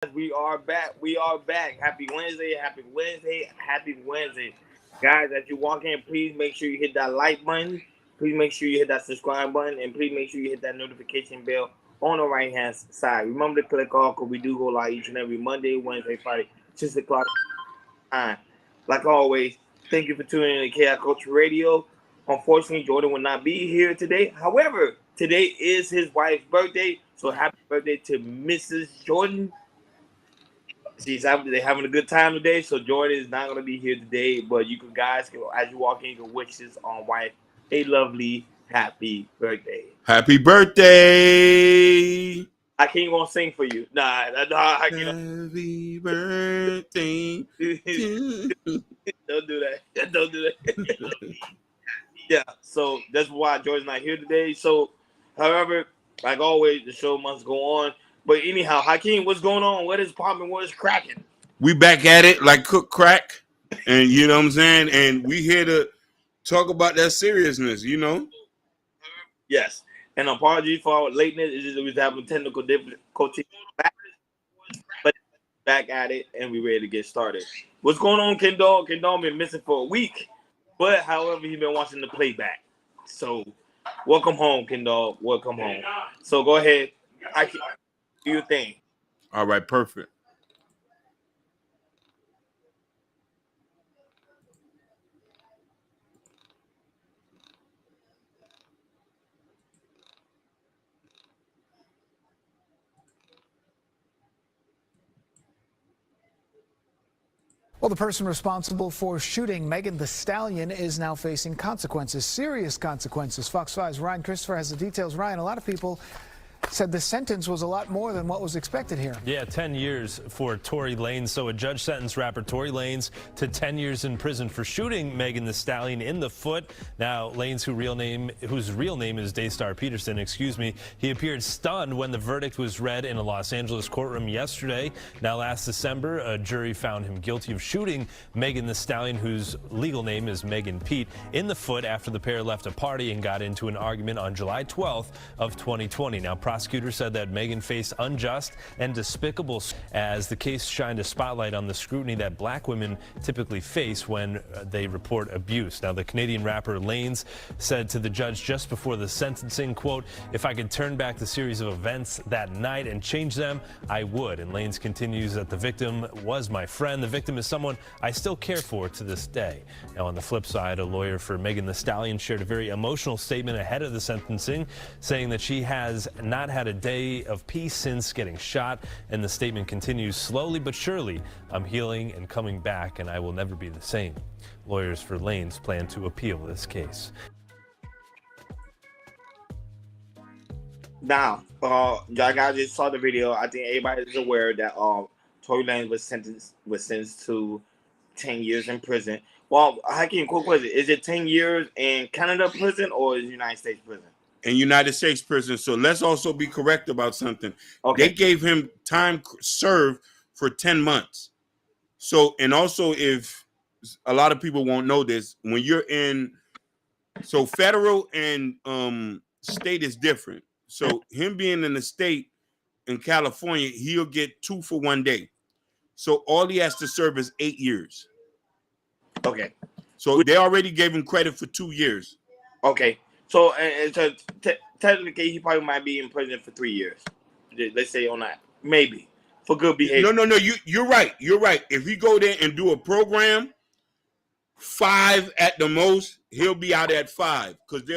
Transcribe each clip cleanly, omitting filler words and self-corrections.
We are back. We are back. Happy Wednesday. Happy Wednesday. Happy Wednesday. Guys, as you walk in, please make sure you hit that like button. Please make sure you hit that subscribe button. And please make sure you hit that notification bell on the right hand side. Remember to click all because we do go live each and every Monday, Wednesday, Friday, 6 o'clock time. Like always, thank you for tuning in to KI Culture Radio. Unfortunately, Jordan will not be here today. However, today is his wife's birthday. So happy birthday to Mrs. Jordan. They're having a good time today, so Jordan is not going to be here today. But you can guys, as you walk in, you can wish his wife a lovely, happy birthday. Happy birthday! I can't even sing for you. Nah, I can't. Happy birthday! Don't do that. Don't do that. Yeah, so that's why Jordan's not here today. So, however, like always, the show must go on. But anyhow, Hakeem, what's going on? What is popping? What is cracking? We back at it like cook crack, and you know what I'm saying. And we here to talk about that seriousness, you know. Yes, and apologies for our lateness. It's just we was having technical difficulties, but back at it, and we ready to get started. What's going on, Ken Dog? Ken Dog been missing for a week, but however, he's been watching the playback. So, welcome home, Ken Dog. Welcome home. So go ahead, I can do your thing. All right, perfect. Well, the person responsible for shooting Megan Thee Stallion is now facing consequences, serious consequences. Fox 5's Ryan Christopher has the details. Ryan, a lot of people said the sentence was a lot more than what was expected here. Yeah, 10 years for Tory Lanez. So a judge sentenced rapper Tory Lanez to 10 years in prison for shooting Megan Thee Stallion in the foot. Now, Lanez, whose real name is Daystar Peterson, he appeared stunned when the verdict was read in a Los Angeles courtroom yesterday. Now, last December, a jury found him guilty of shooting Megan Thee Stallion, whose legal name is Megan Pete, in the foot after the pair left a party and got into an argument on July 12th of 2020. Now, prosecutors said that Megan faced unjust and despicable as the case shined a spotlight on the scrutiny that black women typically face when they report abuse. Now, the Canadian rapper Lanez said to the judge just before the sentencing, quote, "If I could turn back the series of events that night and change them, I would." And Lanez continues that the victim was my friend. The victim is someone I still care for to this day. Now, on the flip side, a lawyer for Megan Thee Stallion shared a very emotional statement ahead of the sentencing, saying that she has not had a day of peace since getting shot, and the statement continues, "Slowly but surely, I'm healing and coming back, and I will never be the same." Lawyers for Lanez plan to appeal this case. Now, y'all guys just saw the video. I think everybody is aware that Tory Lanez was sentenced to 10 years in prison. Well, Hakeem, quick question: is it 10 years in Canada prison or is it United States prison? In United States prison. So let's also be correct about something. Okay. They gave him time served for 10 months. So, and also, if a lot of people won't know this, when you're in, so federal and state is different. So him being in the state in California, he'll get 2 for 1 day. So all he has to serve is 8 years. Okay. So they already gave him credit for 2 years. Okay. So, technically, he probably might be in prison for 3 years. Let's say on that, maybe for good behavior. No. You're right. You're right. If he go there and do a program, 5 at the most, he'll be out at 5 because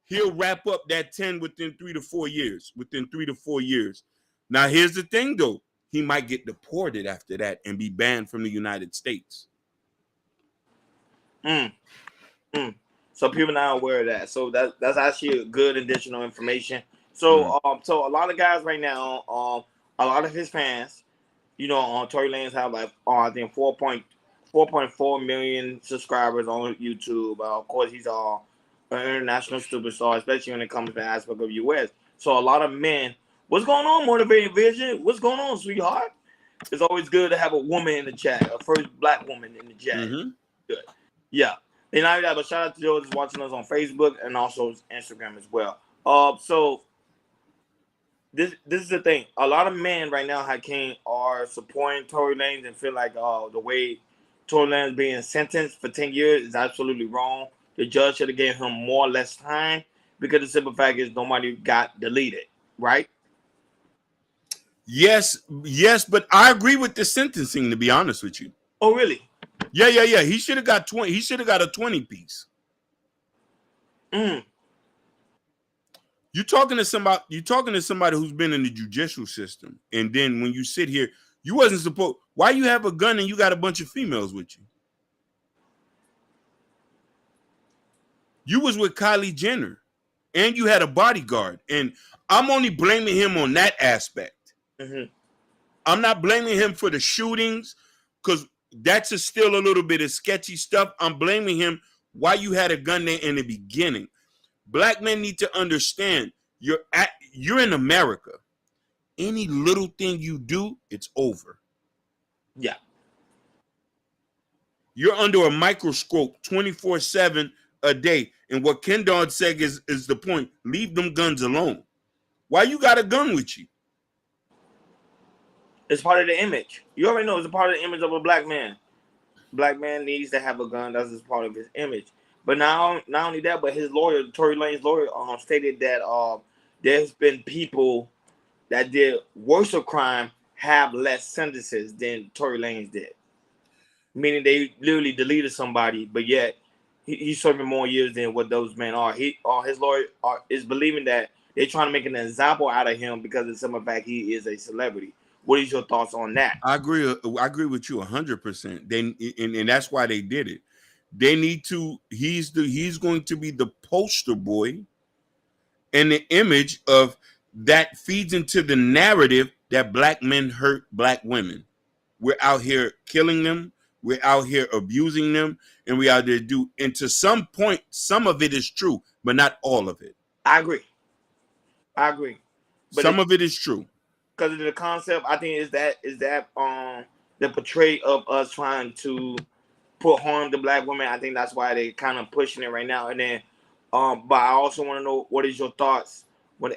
he'll wrap up that 10 within 3 to 4 years. Now, here's the thing, though. He might get deported after that and be banned from the United States. So people not aware of that. So that's actually good additional information. So so a lot of guys right now, a lot of his fans, Tory Lanez have like I think 4.4 million subscribers on YouTube. Of course, he's an international superstar, especially when it comes to the aspect of US. So a lot of men, what's going on, Motivated Vision? What's going on, sweetheart? It's always good to have a woman in the chat, a first black woman in the chat. Good. Yeah. And not that, but shout out to those watching us on Facebook and also Instagram as well. So this is the thing. A lot of men right now, Hakeem, are supporting Tory Lanez and feel like the way Tory Lanez being sentenced for 10 years is absolutely wrong. The judge should have given him more or less time because the simple fact is nobody got deleted, right? Yes, but I agree with the sentencing, to be honest with you. Oh, really? Yeah. He should have got 20. He should have got a 20 piece. You're talking to somebody who's been in the judicial system, and then when you sit here, you wasn't supposed. Why you have a gun and you got a bunch of females with you? You was with Kylie Jenner, and you had a bodyguard, and I'm only blaming him on that aspect. I'm not blaming him for the shootings because that's still a little bit of sketchy stuff. I'm blaming him why you had a gun there in the beginning. Black men need to understand you're in America. Any little thing you do, it's over. Yeah. You're under a microscope 24/7 a day. And what Ken Dodd said is the point. Leave them guns alone. Why you got a gun with you? It's part of the image. You already know it's a part of the image of a black man. Black man needs to have a gun. That's just part of his image. But not only that, but his lawyer, Tory Lanez lawyer, stated that there's been people that did worse of crime have less sentences than Tory Lanez did. Meaning they literally deleted somebody, but yet he's serving more years than what those men are. His lawyer is believing that they're trying to make an example out of him because of some fact he is a celebrity. What is your thoughts on that? I agree with you 100%. And that's why they did it. They need to. He's going to be the poster boy, and the image of that feeds into the narrative that black men hurt black women. We're out here killing them. We're out here abusing them, and we out there do. And to some point, some of it is true, but not all of it. I agree. But some of it is true. Because of the concept, I think is that the portray of us trying to put harm to black women. I think that's why they kind of pushing it right now. And then, but I also want to know what is your thoughts.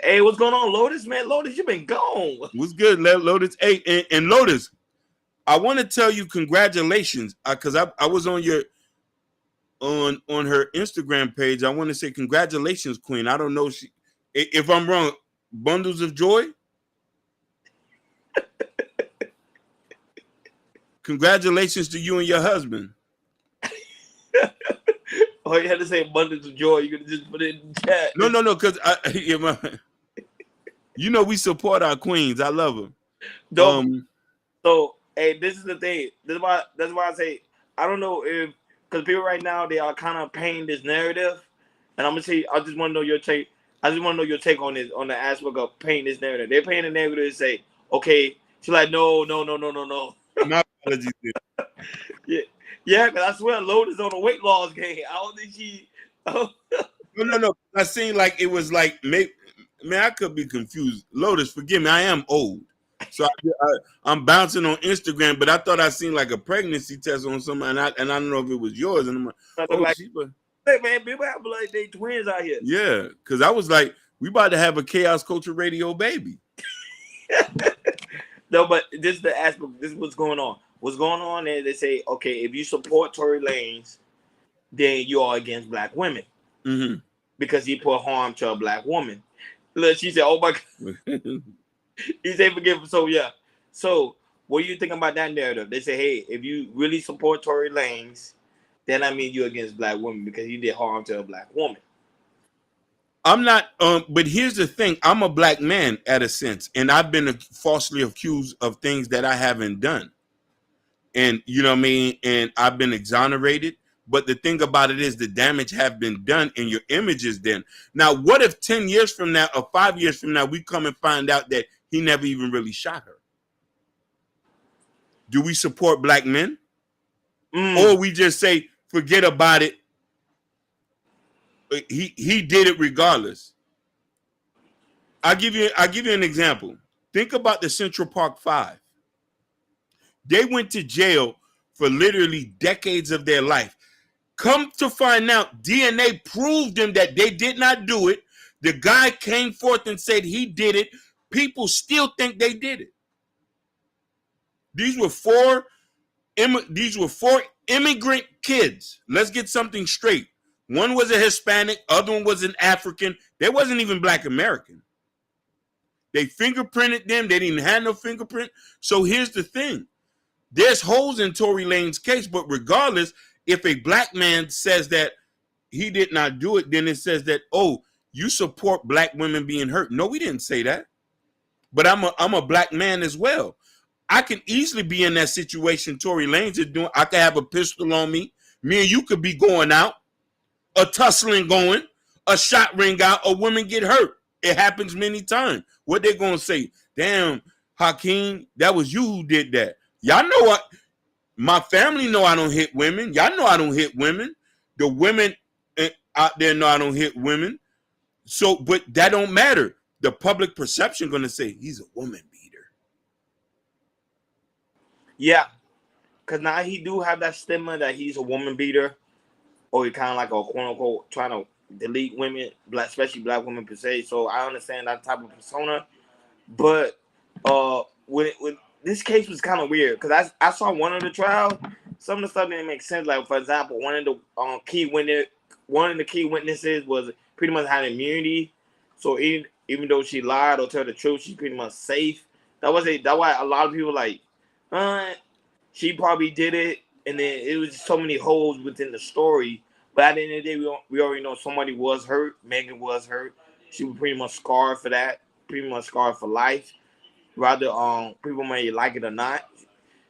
Hey, what's going on, Lotus? Man, Lotus, you been gone. What's good, Lotus? Hey, and Lotus, I want to tell you congratulations because I was on your on her Instagram page. I want to say congratulations, Queen. I don't know if I'm wrong. Bundles of joy. Congratulations to you and your husband. Oh, you had to say abundance of joy. You could just put it in the chat. No, because you know we support our queens. I love them. So, hey, this is the thing. That's why I say I don't know if because people right now they are kind of painting this narrative, and I'm gonna say I just want to know your take. I just want to know your take on this on the aspect of painting this narrative. They're painting the narrative and say, okay, she's like, no. My apologies. Yeah, because I swear Lotus on a weight loss game. I don't think she. No. I seen like it was like maybe, man, I could be confused. Lotus, forgive me, I am old, so I'm bouncing on Instagram, but I thought I seen like a pregnancy test on something, and I don't know if it was yours. And I'm like, hey man, people have like they twins out here. Yeah, because I was like, we about to have a Chaos Culture Radio baby. No, but this is the aspect. This is what's going on. What's going on is they say, okay, if you support Tory Lanez, then you are against black women because he put harm to a black woman. Look, she said, "Oh my God," he said, "Forgive him." So yeah. So what do you think about that narrative? They say, hey, if you really support Tory Lanez, then I mean you're against black women because he did harm to a black woman. I'm not, but here's the thing. I'm a black man at a sense, and I've been falsely accused of things that I haven't done. And you know what I mean? And I've been exonerated. But the thing about it is the damage have been done and your image is then. Now, what if 10 years from now or 5 years from now, we come and find out that he never even really shot her? Do we support black men? Or we just say, forget about it. He did it regardless. I'll give you an example. Think about the Central Park Five. They went to jail for literally decades of their life. Come to find out, DNA proved them that they did not do it. The guy came forth and said he did it. people still think they did it. These were four immigrant kids. Let's get something straight. One was a Hispanic, other one was an African. They wasn't even Black American. They fingerprinted them. They didn't have no fingerprint. So here's the thing. There's holes in Tory Lanez case, but regardless, if a Black man says that he did not do it, then it says that, oh, you support Black women being hurt. No, we didn't say that. But I'm a Black man as well. I can easily be in that situation Tory Lanez is doing. I could have a pistol on me. Me and you could be going out, a tussling going, a shot ring out, a woman get hurt. It happens many times. What they gonna say? Damn, Hakeem, that was you who did that. Y'all know what? My family know I don't hit women. Y'all know I don't hit women. The women out there know I don't hit women. So, but that don't matter. The public perception gonna say he's a woman beater. Yeah, because now he do have that stigma that he's a woman beater, or he kind of like a quote unquote trying to delete women, especially Black women per se. So I understand that type of persona, but when this case was kind of weird because I saw one of the trials. Some of the stuff didn't make sense. Like for example, one of the key witnesses was pretty much had immunity. So even though she lied or told the truth, she's pretty much safe. That's why a lot of people like, she probably did it, and then it was just so many holes within the story. But at the end of the day, we already know somebody was hurt. Megan was hurt. She was pretty much scarred for that. Pretty much scarred for life. Rather, people may like it or not.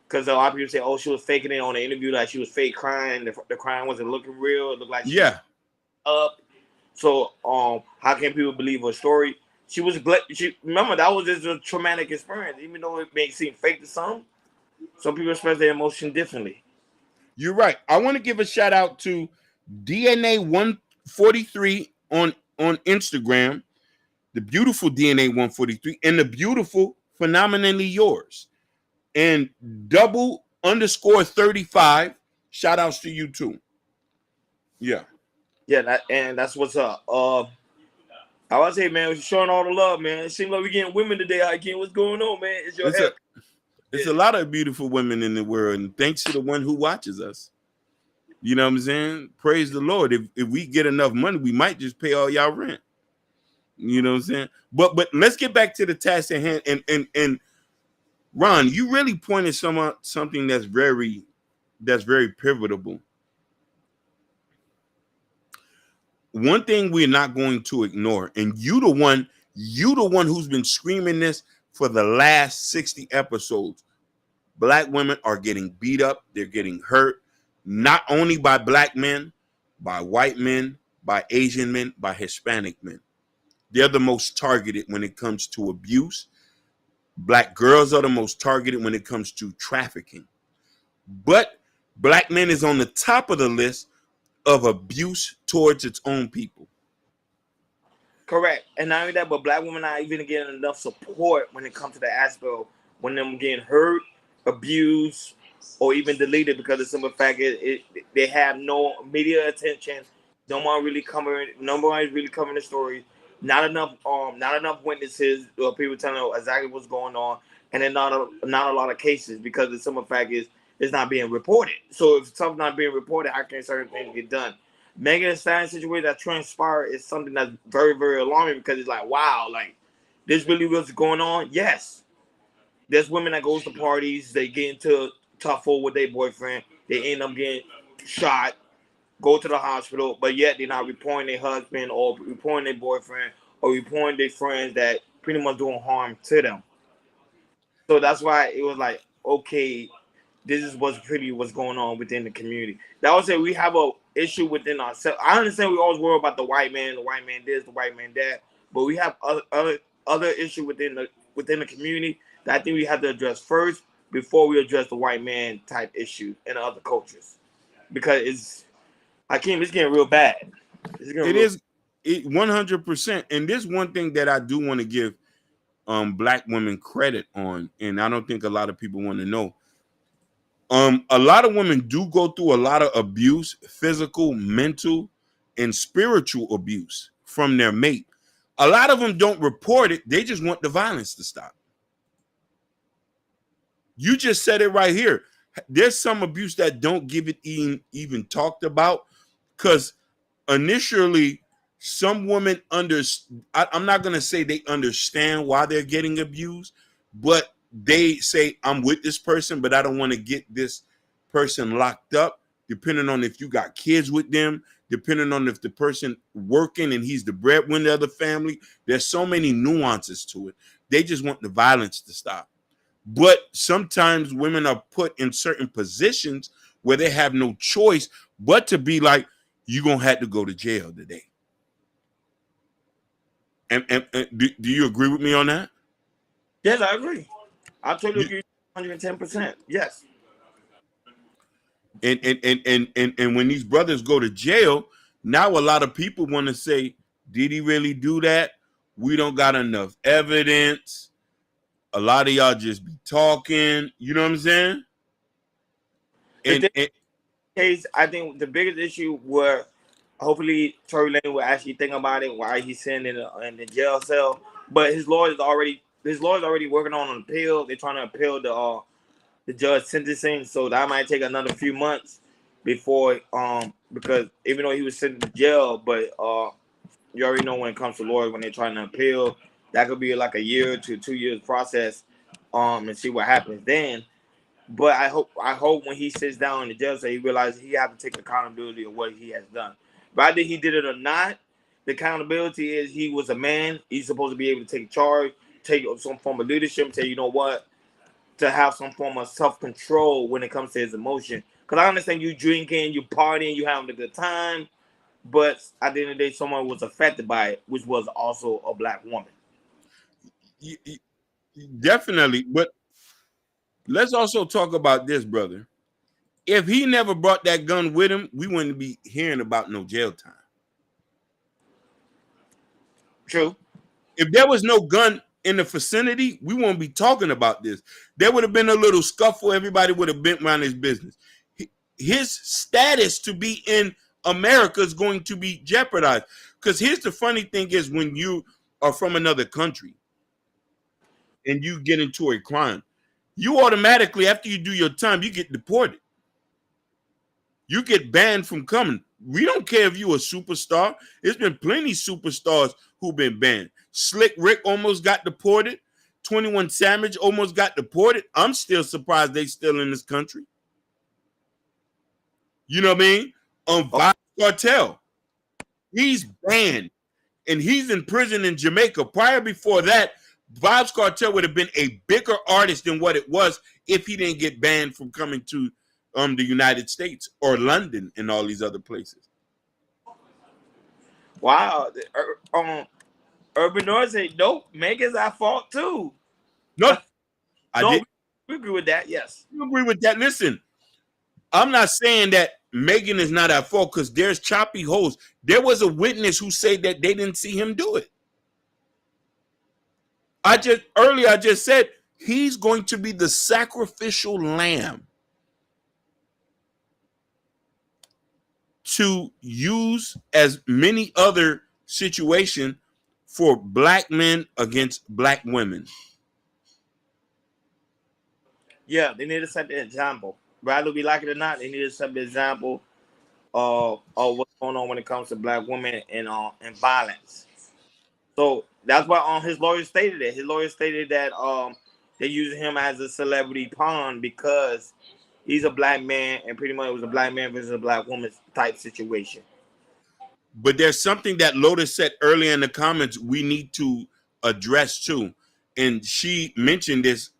Because a lot of people say, oh, she was faking it on the interview, like she was fake crying. The crying wasn't looking real. It looked like she was up. So, how can people believe her story? Remember, that was just a traumatic experience. Even though it may seem fake to some people express their emotion differently. You're right. I want to give a shout out to DNA 143 on Instagram, the beautiful DNA 143, and the beautiful Phenomenally Yours, and _35. Shout outs to you too. Yeah, that's what's up. I would say, man, we're showing all the love, man. It seems like we're getting women today. Hakeem, what's going on, man? It's a lot of beautiful women in the world, and thanks to the one who watches us. You know what I'm saying? Praise the Lord. If we get enough money, we might just pay all y'all rent. You know what I'm saying? But let's get back to the task at hand. And Ron, you really pointed something that's very pivotal. One thing we're not going to ignore, and you the one who's been screaming this for the last 60 episodes. Black women are getting beat up. They're getting hurt, not only by Black men, by white men, by Asian men, by Hispanic men. They're the most targeted when it comes to abuse. Black girls are the most targeted when it comes to trafficking. But Black men is on the top of the list of abuse towards its own people. Correct. And not only that, but Black women not even getting enough support when it comes to the aspect of when them getting hurt, abused, or even deleted because of some of the fact they have no media attention. Nobody's really covering the story. Not enough witnesses or people telling exactly what's going on, and then not a lot of cases because of some of the fact is it's not being reported. So if something's not being reported, how can certain things get done? Megan Thee Stallion situation that transpired is something that's very, very alarming because it's like, wow, like this really was going on. Yes, there's women that goes to parties, they get into tough war with their boyfriend, they end up getting shot, go to the hospital, but yet they're not reporting their husband or reporting their boyfriend or reporting their friends that pretty much doing harm to them. So that's why it was like, okay, this is what's going on within the community. That would say we have a issue within ourselves. I understand we always worry about the white man this, the white man that, but we have other issue within the community that I think we have to address first before we address the white man type issue in other cultures, because it's getting real bad. It is 100%, and this one thing that I do want to give Black women credit on, and I don't think a lot of people want to know. A lot of women do go through a lot of abuse, physical, mental, and spiritual abuse from their mate. A lot of them don't report it. They just want the violence to stop. You just said it right here. There's some abuse that don't give it even talked about, because initially some women I'm not going to say they understand why they're getting abused, but they say, I'm with this person, but I don't want to get this person locked up, depending on if you got kids with them, depending on if the person working and he's the breadwinner of the family. There's so many nuances to it. They just want the violence to stop. But sometimes women are put in certain positions where they have no choice but to be like, you're going to have to go to jail today. And do you agree with me on that? Yes, I agree. I totally agree 110%. Yes. And when these brothers go to jail, now a lot of people want to say, did he really do that? We don't got enough evidence. A lot of y'all just be talking. You know what I'm saying? Case, I think the biggest issue where hopefully Tory Lanez will actually think about it while he's sitting in the jail cell. But his lawyer's already working on an appeal. They're trying to appeal the judge sentencing, so that might take another few months before because even though he was sent to jail, but you already know when it comes to lawyers, when they're trying to appeal, that could be like a year to 2 years process and see what happens then. But I hope when he sits down in the jail, so he realizes he has to take accountability of what he has done. Whether he did it or not, the accountability is he was a man. He's supposed to be able to take charge, take some form of leadership, and say, you know what, to have some form of self-control when it comes to his emotion. Because I understand you drinking, you partying, you having a good time, but at the end of the day, someone was affected by it, which was also a black woman. Definitely. But let's also talk about this, brother. If he never brought that gun with him, we wouldn't be hearing about no jail time. True. If there was no gun in the vicinity, we won't be talking about this. There would have been a little scuffle. Everybody would have been around his business. His status to be in America is going to be jeopardized. Because here's the funny thing is, when you are from another country and you get into a crime, you automatically, after you do your time, you get deported. You get banned from coming. We don't care if you're a superstar. There's been plenty of superstars who've been banned. Slick Rick almost got deported. 21 Savage almost got deported. I'm still surprised they still in this country. You know what I mean? Vybz Kartel, he's banned, and he's in prison in Jamaica. Before that, Vybz Kartel would have been a bigger artist than what it was if he didn't get banned from coming to the United States or London and all these other places. Wow. Urban Noise said, nope, Megan's at fault too. No, we agree with that, yes. You agree with that? Listen, I'm not saying that Megan is not at fault, because there's choppy holes. There was a witness who said that they didn't see him do it. I just said he's going to be the sacrificial lamb to use as many other situations for black men against black women. Yeah, they need to set the example. Rather we like it or not, they need to set the example of what's going on when it comes to black women and violence. So that's why his lawyer stated it. His lawyer stated that they're using him as a celebrity pawn because he's a black man, and pretty much it was a black man versus a black woman type situation. But there's something that Lotus said earlier in the comments we need to address too. And she mentioned this,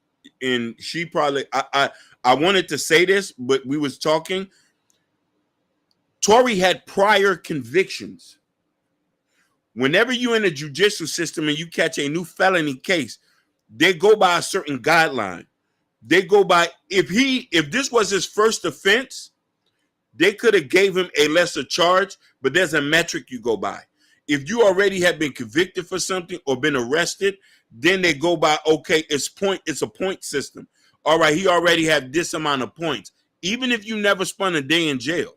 and she probably, I wanted to say this, but we was talking. Tory had prior convictions. Whenever you're in the judicial system and you catch a new felony case, they go by a certain guideline. They go by, if this was his first offense, they could have gave him a lesser charge, but there's a metric you go by. If you already have been convicted for something or been arrested, then they go by, okay, it's a point system. All right, he already had this amount of points. Even if you never spent a day in jail,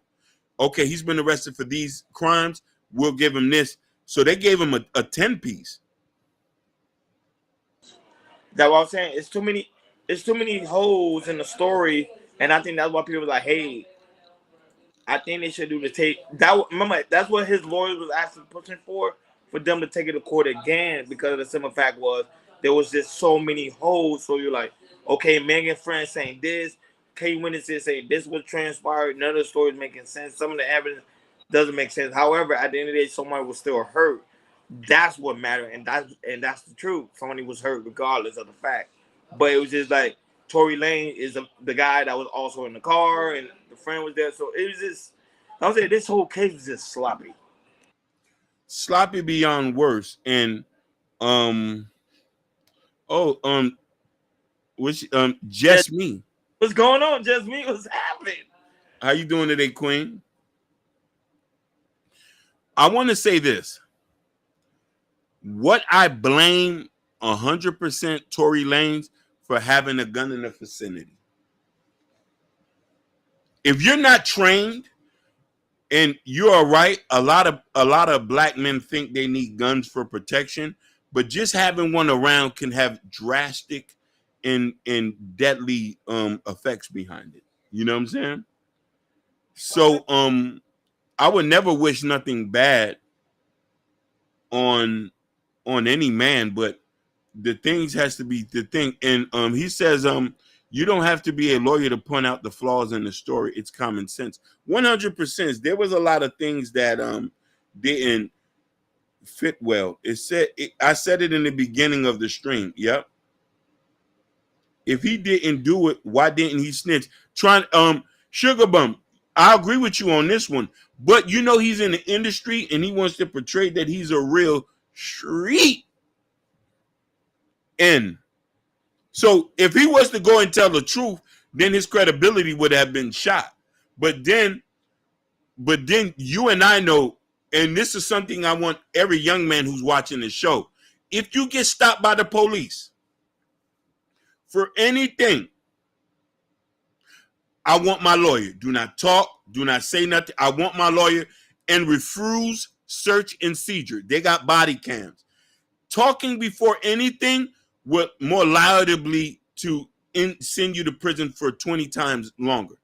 okay, he's been arrested for these crimes, we'll give him this. So they gave him a 10-piece. That's what I'm saying. It's too many holes in the story, and I think that's why people are like, hey, I think they should do the tape. Remember, that's what his lawyers was actually pushing for them to take it to court again, because the simple fact was there was just so many holes. So you're like, okay, Megan friend saying this, Kay witnesses saying this was transpired, none of the stories making sense. Some of the evidence doesn't make sense. However, at the end of the day, somebody was still hurt. That's what mattered, and that's the truth. Somebody was hurt regardless of the fact. But it was just like Tory Lanez is the guy that was also in the car, and the friend was there. So it was just, I was saying, this whole case was just sloppy beyond worse. And just me. What's going on? Just me. What's happening? How you doing today, Queen? I want to say this. What I blame 100% Tory Lanez for having a gun in the vicinity. If you're not trained, and you are right, a lot of black men think they need guns for protection, but just having one around can have drastic and deadly effects behind it. You know what I'm saying? So I would never wish nothing bad on any man, but the things has to be the thing. And he says you don't have to be a lawyer to point out the flaws in the story. It's common sense. 100%. There was a lot of things that didn't fit well. I said it in the beginning of the stream. Yep. If he didn't do it, why didn't he snitch? Sugar Bum, I agree with you on this one, but you know he's in the industry and he wants to portray that he's a real street. And so if he was to go and tell the truth, then his credibility would have been shot. But then you and I know, and this is something I want every young man who's watching the show. If you get stopped by the police for anything, I want my lawyer. Do not talk. Do not say nothing. I want my lawyer, and refuse search and seizure. They got body cams. Talking before anything would more liably to send you to prison for 20 times longer.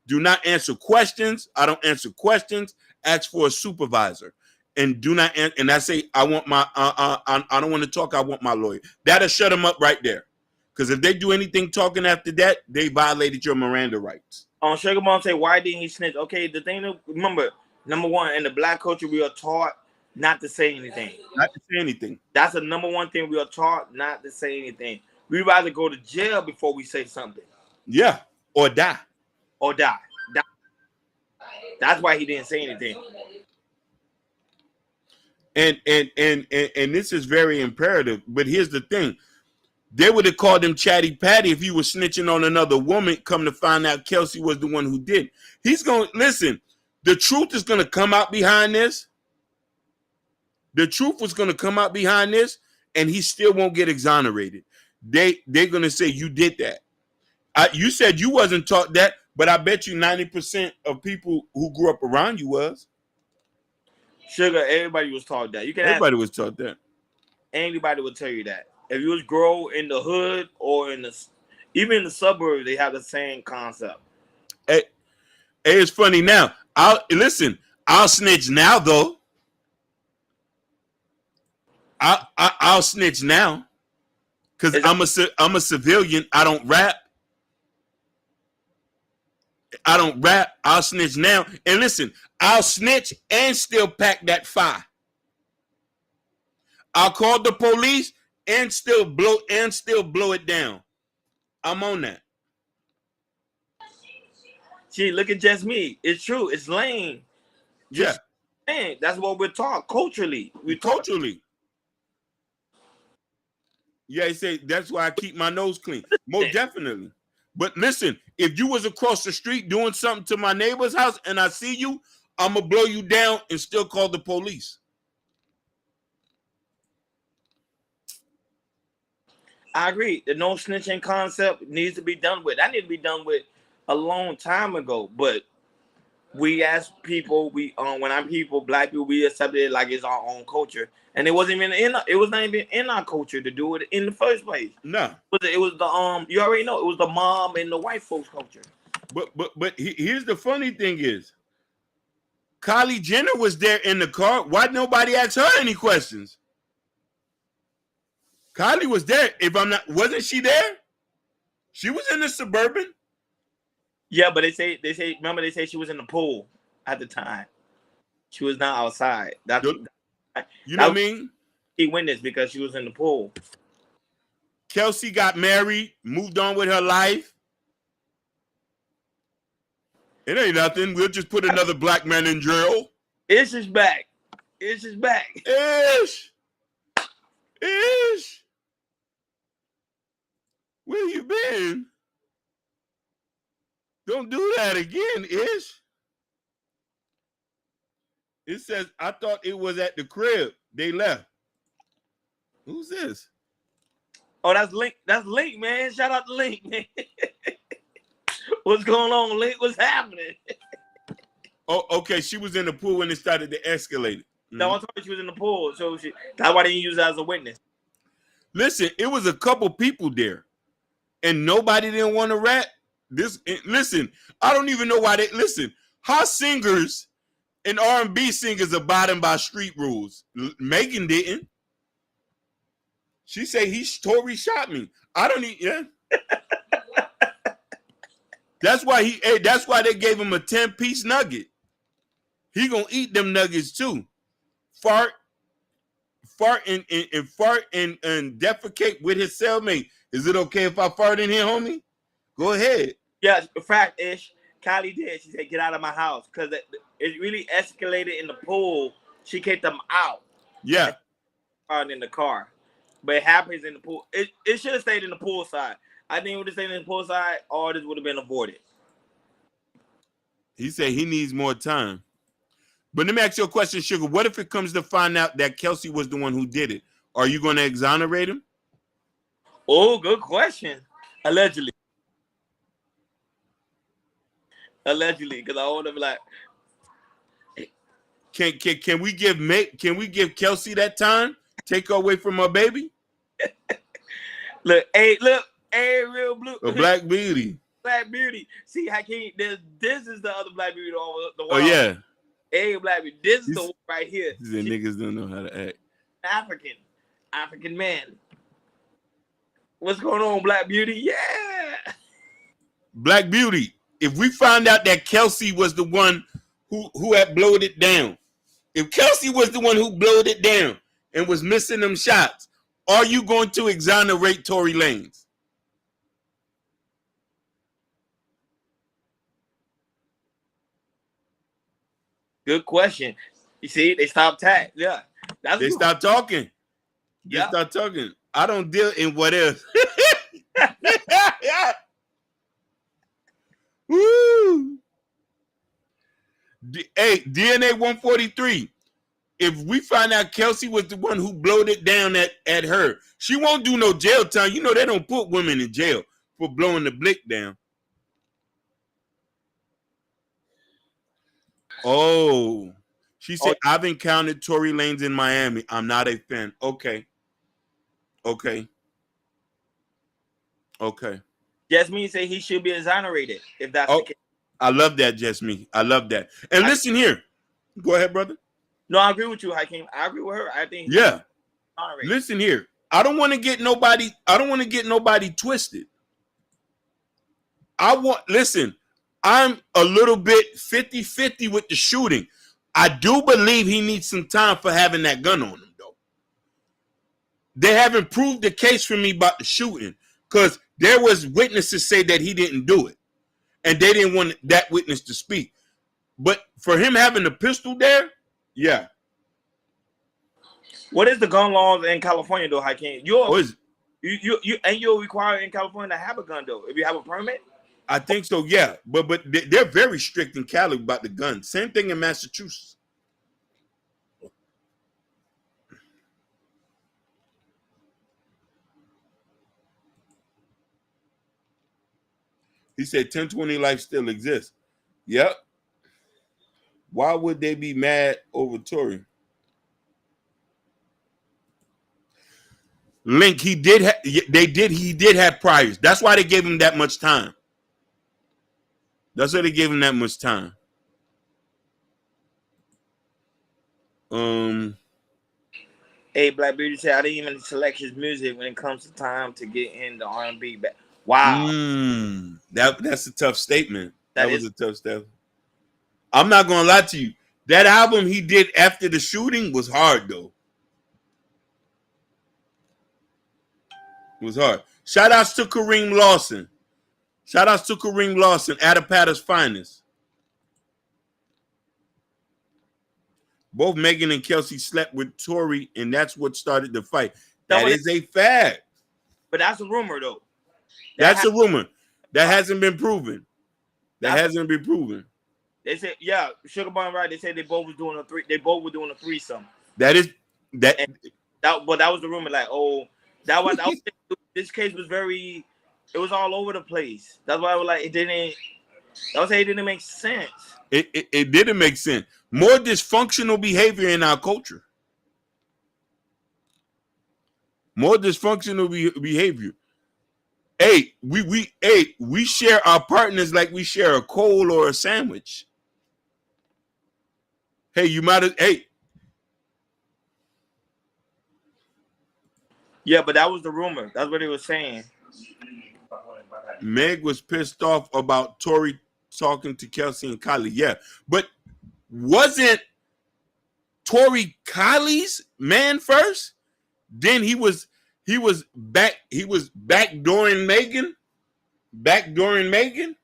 Do not answer questions. I don't answer questions. Ask for a supervisor, and do not. And I say I want my. I don't want to talk. I want my lawyer. That'll shut them up right there. Because if they do anything talking after that, they violated your Miranda rights. Sugar Mom say, why didn't he snitch? Okay, the thing to remember, number one, in the black culture, we are taught not to say anything. Not to say anything. That's the number one thing we are taught, not to say anything. We'd rather go to jail before we say something. Yeah, or die. Or die. That's why he didn't say anything. And this is very imperative. But here's the thing. They would have called him Chatty Patty if he was snitching on another woman. Come to find out Kelsey was the one who did. He's going to listen. The truth is going to come out behind this. The truth was going to come out behind this, and he still won't get exonerated. They're going to say you did that. You said you wasn't taught that, but I bet you 90% of people who grew up around you was. Sugar, everybody was taught that. Everybody was taught that. Anybody would tell you that. If you was grow in the hood or even in the suburbs, they have the same concept. Hey, it's funny now. I'll snitch now though. I'll snitch now because I'm a civilian. I don't rap. I'll snitch now. And listen, I'll snitch and still pack that fire. I'll call the police and still blow it down. I'm on that. Gee, look at just me. It's true. It's lame. Yeah. Man, that's what we're taught culturally. Culturally. Yeah, he say that's why I keep my nose clean. Most definitely. But listen, if you was across the street doing something to my neighbor's house and I see you, I'm going to blow you down and still call the police. I agree. The no snitching concept needs to be done with. That needs to be done with a long time ago. But we as people, when I'm people, black people, we accepted it like it's our own culture, and it wasn't even it was not even in our culture to do it in the first place. No, it was the you already know it was the mom and the white folks culture. But here's the funny thing is, Kylie Jenner was there in the car. Why nobody asked her any questions? Kylie was there. If I'm not, wasn't she there? She was in the Suburban. Yeah, but they say remember they say she was in the pool at the time. She was not outside. You know what I mean? He witnessed because she was in the pool. Kelsey got married, moved on with her life. It ain't nothing. We'll just put another black man in jail. Ish is back. Ish is back. Ish. Ish. Where you been? Don't do that again, Ish. It says, I thought it was at the crib. They left. Who's this? Oh, that's Link. That's Link, man. Shout out to Link, man. What's going on, Link? What's happening? Oh, okay. She was in the pool when it started to escalate. No, I told you she was in the pool, so that's why they didn't use her as a witness. Listen, it was a couple people there, and nobody didn't want to rap. Listen, I don't even know why they listen. How singers and R&B singers abiding by street rules? Megan didn't. She said Tory shot me. I don't even. Yeah. That's why they gave him a 10-piece nugget. He gonna eat them nuggets too. Fart and defecate with his cellmate. Is it okay if I fart in here, homie? Go ahead. Yeah, fact ish. Kylie did. She said, "Get out of my house," because it really escalated in the pool. She kicked them out. Yeah. And in the car, but it happens in the pool. It should have stayed in the pool side. I think it would have stayed in the pool side. All this would have been avoided. He said he needs more time. But let me ask you a question, Sugar. What if it comes to find out that Kelsey was the one who did it? Are you going to exonerate him? Oh, good question. Allegedly, because I want to be like, can we give Kelsey that time? Take her away from her baby? look, real blue, A black beauty. Black beauty. See, Hakeem, this is the other black beauty on the Oh yeah. Hey, black beauty. This is the one right here. The niggas don't know how to act. African man. What's going on, Black Beauty? Yeah. Black Beauty. If we find out that Kelsey was the one who had blowed it down, if Kelsey was the one who blowed it down and was missing them shots, are you going to exonerate Tory Lanez? Good question. You see, they stopped tag. Yeah. They stopped talking. They stopped talking. I don't deal in what else. Woo. Hey, DNA 143. If we find out Kelsey was the one who blowed it down at her, she won't do no jail time. You know they don't put women in jail for blowing the blick down. Oh, she said, I've encountered Tory Lanez in Miami. I'm not a fan. Okay. Jasmine said he should be exonerated if that's the case. I love that, Jasmine. I love that. And listen here. Go ahead, brother. No, I agree with you, Hakeem. I agree with her. I think Listen here. I don't want to get nobody twisted. I'm a little bit 50-50 with the shooting. I do believe he needs some time for having that gun on him, though. They haven't proved the case for me about the shooting because there was witnesses say that he didn't do it, and they didn't want that witness to speak. But for him having the pistol there, yeah. What is the gun laws in California, though, Hakeem? You're required in California to have a gun, though, if you have a permit. I think so, yeah. But they're very strict in Cali about the gun. Same thing in Massachusetts. He said 1020 life still exists. Yep. Why would they be mad over Tory? Link, he did have priors. That's why they gave him that much time. That's why they gave him that much time. Hey, Black Beauty said I didn't even select his music when it comes to time to get in the R&B back. Wow. That's a tough statement. That was is a tough statement. I'm not gonna lie to you. That album he did after the shooting was hard though. It was hard. Shout outs to Kareem Lawson. Shout outs to Kareem Lawson, Attapatta's finest. Both Megan and Kelsey slept with Tory, and that's what started the fight. That is a fact. But that's a rumor, though. That's a rumor. That hasn't been proven. That hasn't been proven. They said, yeah, Sugar Bun right. They said they both was doing They both were doing a threesome. But that was the rumor. Like, that was this case was very. It was all over the place. That's why I was like, it didn't make sense. It didn't make sense. More dysfunctional behavior in our culture. More dysfunctional behavior. Hey, we share our partners like we share a coal or a sandwich. Hey, you might have. Hey. Yeah, but that was the rumor. That's what he was saying. Meg was pissed off about Tory talking to Kelsey and Kylie. Yeah, but wasn't Tory Kylie's man first? Then he was backdooring Megan. Backdooring Megan.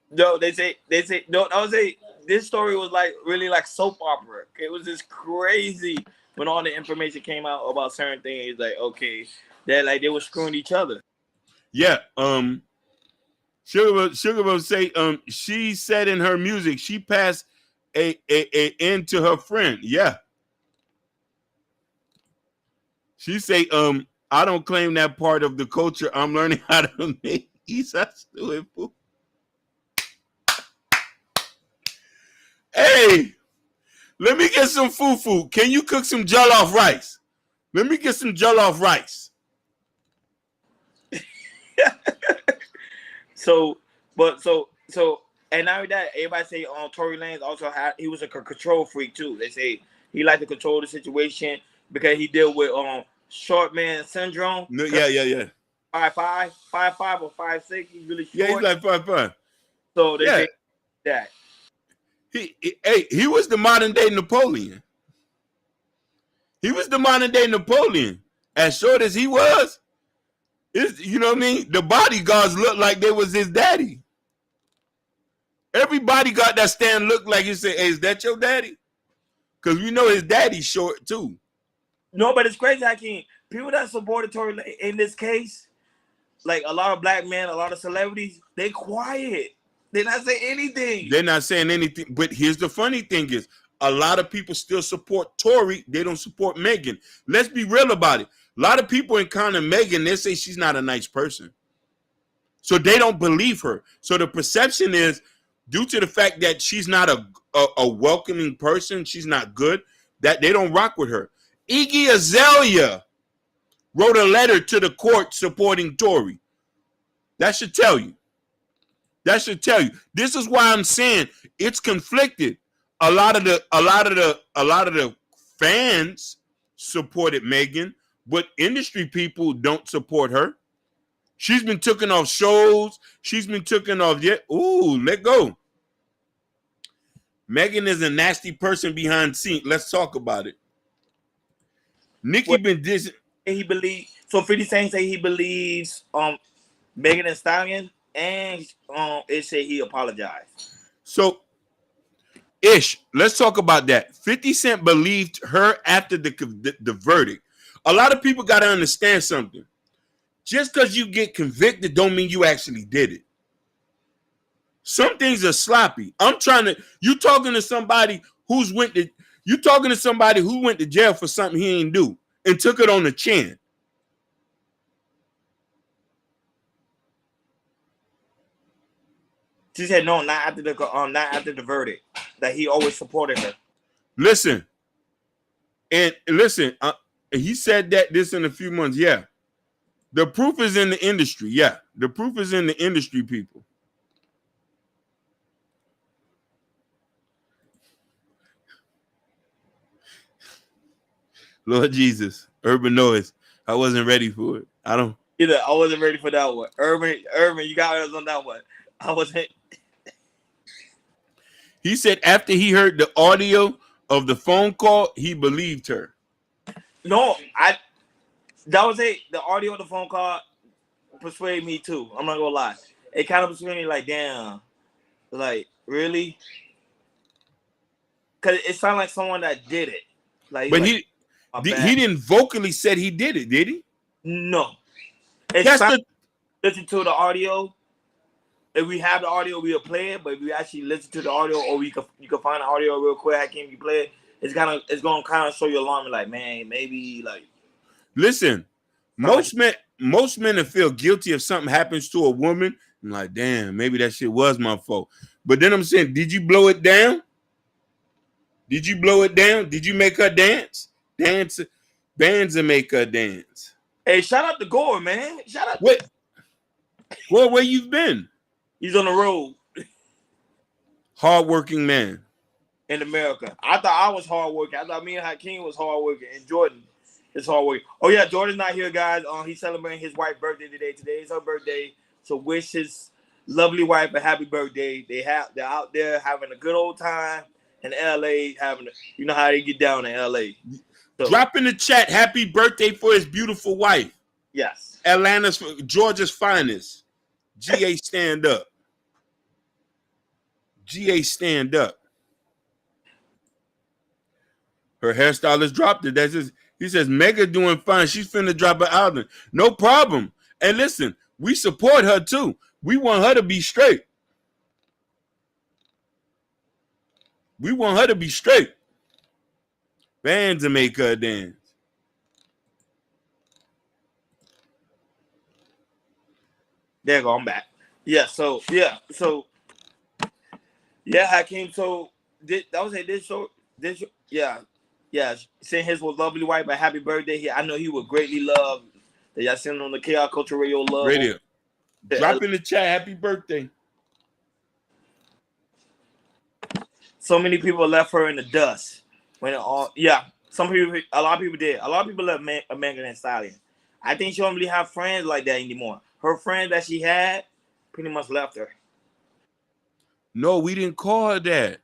No, they say no. I would say this story was like really like soap opera. It was just crazy when all the information came out about certain things. Like, okay, that like they were screwing each other. Yeah. Sugar will say she said in her music she passed a end to her friend. Yeah. She say I don't claim that part of the culture. I'm learning how to make Eastside food. Hey, let me get some fufu. Can you cook some jollof rice? Let me get some jollof rice. So, and now that everybody say Tory Lanez also he was a control freak too. They say he liked to control the situation because he dealt with short man syndrome. No, yeah. 5'5" or 5'6". He's really short. Yeah, he's like 5'5". So they say that. He was the modern day Napoleon. He was the modern day Napoleon. As short as he was, you know what I mean? The bodyguards looked like they was his daddy. Every bodyguard that stand looked like you say, hey, is that your daddy? Because we know his daddy's short too. No, but it's crazy, Hakeem. People that supported Tory in this case, like a lot of black men, a lot of celebrities, they quiet. They're not saying anything. They're not saying anything. But here's the funny thing is, a lot of people still support Tory. They don't support Megan. Let's be real about it. A lot of people encounter Megan. They say she's not a nice person. So they don't believe her. So the perception is, due to the fact that she's not a welcoming person, she's not good, that they don't rock with her. Iggy Azalea wrote a letter to the court supporting Tory. That should tell you. That should tell you. This is why I'm saying it's conflicted. A lot of the fans supported Megan, but industry people don't support her. She's been taken off shows. She's been taken off. Let go. Megan is a nasty person behind scenes. Let's talk about it. Nicki been dissing. He believes. So 50 Cent say he believes Megan Thee Stallion. And it said he apologized. So, let's talk about that. 50 Cent believed her after the verdict. A lot of people got to understand something. Just because you get convicted don't mean you actually did it. Some things are sloppy. You talking to somebody who went to jail for something he ain't do and took it on the chin. She said no, not after the verdict. That he always supported her. Listen, he said that this in a few months. Yeah, the proof is in the industry. Yeah, the proof is in the industry, people. Lord Jesus, urban noise. I wasn't ready for it. I wasn't ready for that one. Urban, you got us on that one. I wasn't. He said after he heard the audio of the phone call, he believed her. No, that was it. The audio of the phone call persuaded me too. I'm not gonna lie. It kind of persuaded me like, damn, like really, because it sounded like someone that did it. Like, but like, he didn't vocally said he did it, did he? No. Listen to the audio. If we have the audio, we'll play it. But if we actually listen to the audio, or you can find the audio real quick, how can you play it? It's gonna kind of show you alarm, like, man, maybe like. Listen, most men that feel guilty if something happens to a woman, I'm like, damn, maybe that shit was my fault. But then I'm saying, did you blow it down? Did you blow it down? Did you make her dance? Bands and make her dance. Hey, shout out to Gore, man. Shout out. What? Gore, where you've been? He's on the road. Hardworking man. In America. I thought I was hardworking. I thought me and Hakeem was hardworking. And Jordan is hardworking. Oh, yeah, Jordan's not here, guys. He's celebrating his wife's birthday today. Today is her birthday. So wish his lovely wife a happy birthday. They're out there having a good old time in LA, you know how they get down in LA. So, drop in the chat, happy birthday for his beautiful wife. Yes. Georgia's finest. GA stand up. GA stand up. Her hairstylist dropped it. He says, Mega doing fine. She's finna drop an album. No problem. And listen, we support her too. We want her to be straight. We want her to be straight. Bands to make her dance. There you go. I'm back. Yeah. So Hakeem. So saying his was lovely wife a happy birthday. I know he would greatly love that y'all seen on the KR Culture Radio love. Radio. Drop in the chat. Happy birthday. So many people left her in the dust. A lot of people did. A lot of people left Megan Thee Stallion. I think she don't really have friends like that anymore. Her friends that she had pretty much left her. No, we didn't call her that.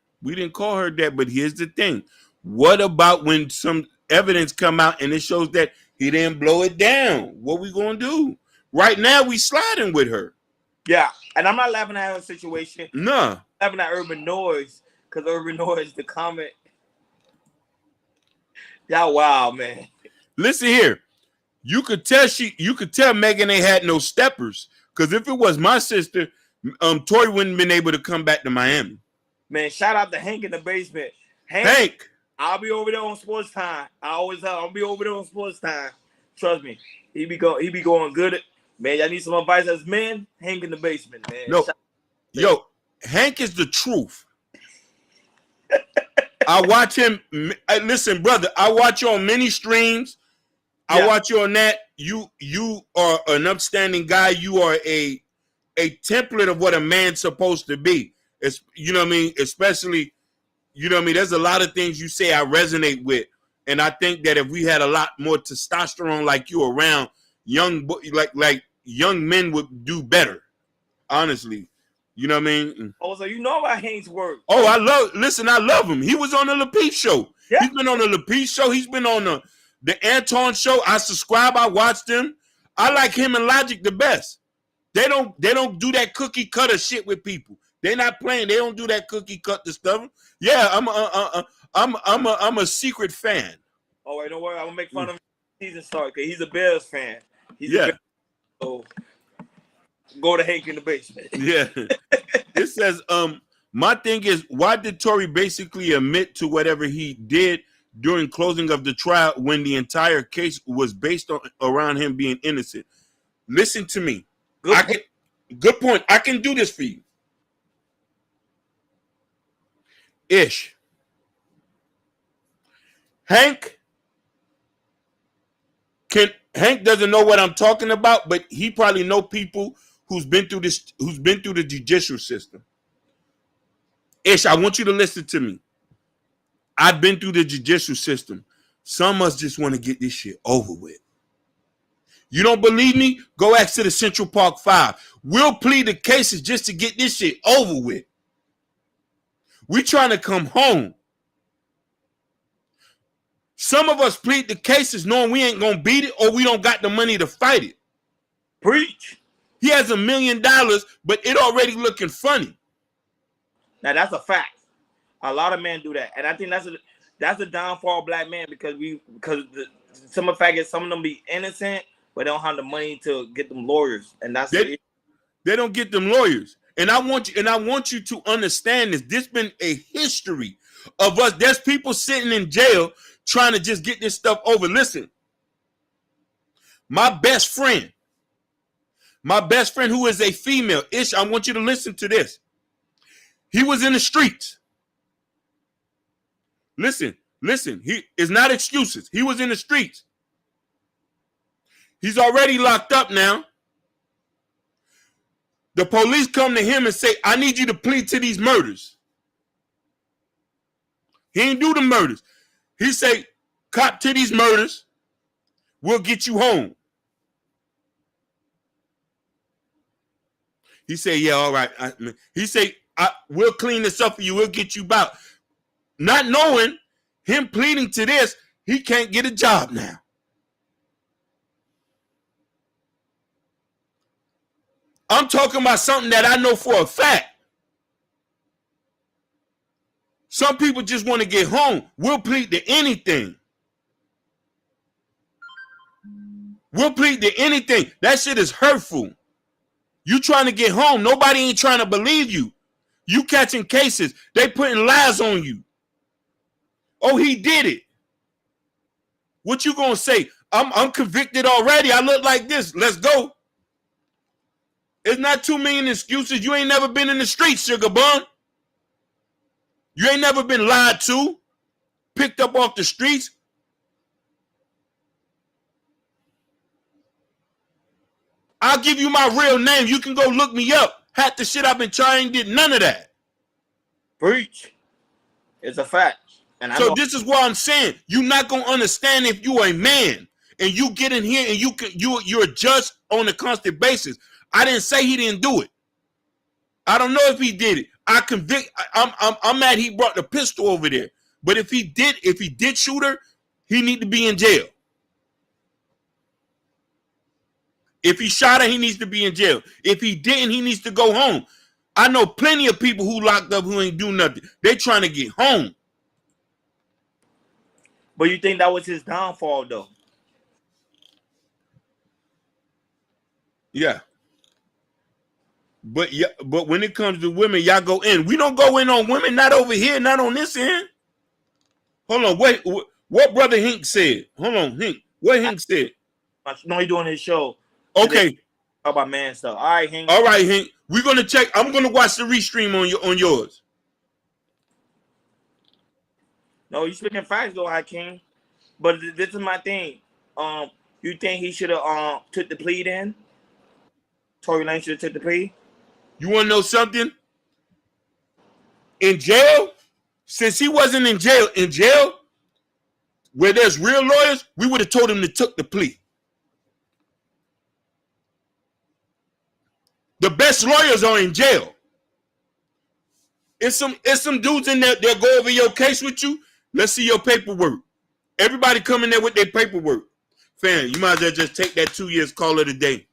But here's the thing. What about when some evidence come out and it shows that he didn't blow it down? What we gonna do? Right now, we sliding with her. Yeah, and I'm not laughing at her situation. No. I'm laughing at Urban Noise, because Urban Noise, the comment. Y'all wild, man. Listen here. You could tell Megan ain't had no steppers. Because if it was my sister, Tory wouldn't have been able to come back to Miami. Man, shout out to Hank in the basement. Hank. I'll be over there on sports time. I'll be over there on sports time. Trust me. He be going good. Man, y'all need some advice as men. Hank in the basement, man. No. Hank is the truth. I watch him. Listen, brother, I watch you on many streams. I watch you on that. You are an upstanding guy. You are a template of what a man's supposed to be. It's, you know what I mean? Especially, you know what I mean? There's a lot of things you say I resonate with. And I think that if we had a lot more testosterone like you around, young men would do better. Honestly. You know what I mean? Oh, so you know about Hank's work. Oh, I love him. He was on the Lapeef show. Yeah. He's been on the Lapeef show. He's been on the Anton show. I subscribe. I watched him. I like him and Logic the best. They don't do that cookie cutter shit with people. They're not playing. They don't do that cookie cutter stuff. Yeah, I'm a secret fan. Oh wait, don't worry. I'm gonna make fun of him season start because he's a Bears fan. So go to Hank in the basement. Yeah. It says, my thing is, why did Tory basically admit to whatever he did during closing of the trial when the entire case was based around him being innocent? Listen to me. Good point. I can do this for you. Ish. Hank doesn't know what I'm talking about, but he probably know people who's been through the judicial system. Ish, I want you to listen to me. I've been through the judicial system. Some of us just want to get this shit over with. You don't believe me? Go ask to the Central Park 5. We'll plead the cases just to get this shit over with. We trying to come home. Some of us plead the cases knowing we ain't gonna beat it or we don't got the money to fight it. Preach. He has $1 million, but it already looking funny. Now that's a fact. A lot of men do that, and I think that's a downfall of black men because some of the fact is some of them be innocent, but they don't have the money to get them lawyers, and that's they don't get them lawyers. And I want you to understand this. This been a history of us. There's people sitting in jail trying to just get this stuff over. Listen, my best friend who is a female, Ish, I want you to listen to this. He was in the streets. Listen, he is not excuses. He was in the streets. He's already locked up now. The police come to him and say, I need you to plead to these murders. He ain't do the murders. He say, cop to these murders. We'll get you home. He say, yeah, all right. He say, we'll clean this up for you. We'll get you out. Not knowing him pleading to this, he can't get a job now. I'm talking about something that I know for a fact. Some people just want to get home. We'll plead to anything. We'll plead to anything. That shit is hurtful. You trying to get home. Nobody ain't trying to believe you. You catching cases. They putting lies on you. Oh, he did it. What you gonna say? I'm convicted already. I look like this. Let's go. It's not too many excuses. You ain't never been in the streets, sugar bum. You ain't never been lied to, picked up off the streets. I'll give you my real name. You can go look me up. Half the shit I've been trying, did none of that. Preach. It's a fact. And so this is what I'm saying. You're not gonna understand if you are a man and you get in here and you're judged on a constant basis. I didn't say he didn't do it. I don't know if he did it. I'm mad he brought the pistol over there. But if he did shoot her, he need to be in jail. If he shot her, he needs to be in jail. If he didn't, he needs to go home. I know plenty of people who locked up who ain't do nothing. They trying to get home. But you think that was his downfall, though? Yeah. But when it comes to women, y'all go in. We don't go in on women, not over here, not on this end. Hold on, wait. What Brother Hink said? Hold on, Hink. What Hink said? No, he doing his show. Okay. Talk about man stuff. All right, Hink. All right, Hink. We're gonna check. I'm gonna watch the restream on yours. No, you speaking facts though, Hakeem. But this is my thing. You think he should have took the plea then? Tory Lanez should have took the plea. You want to know something? In jail, since he wasn't in jail, where there's real lawyers, we would have told him to took the plea. The best lawyers are in jail. It's some dudes in there. They'll go over your case with you. Let's see your paperwork. Everybody come in there with their paperwork. Fam, you might as well just take that 2 years, call it a day.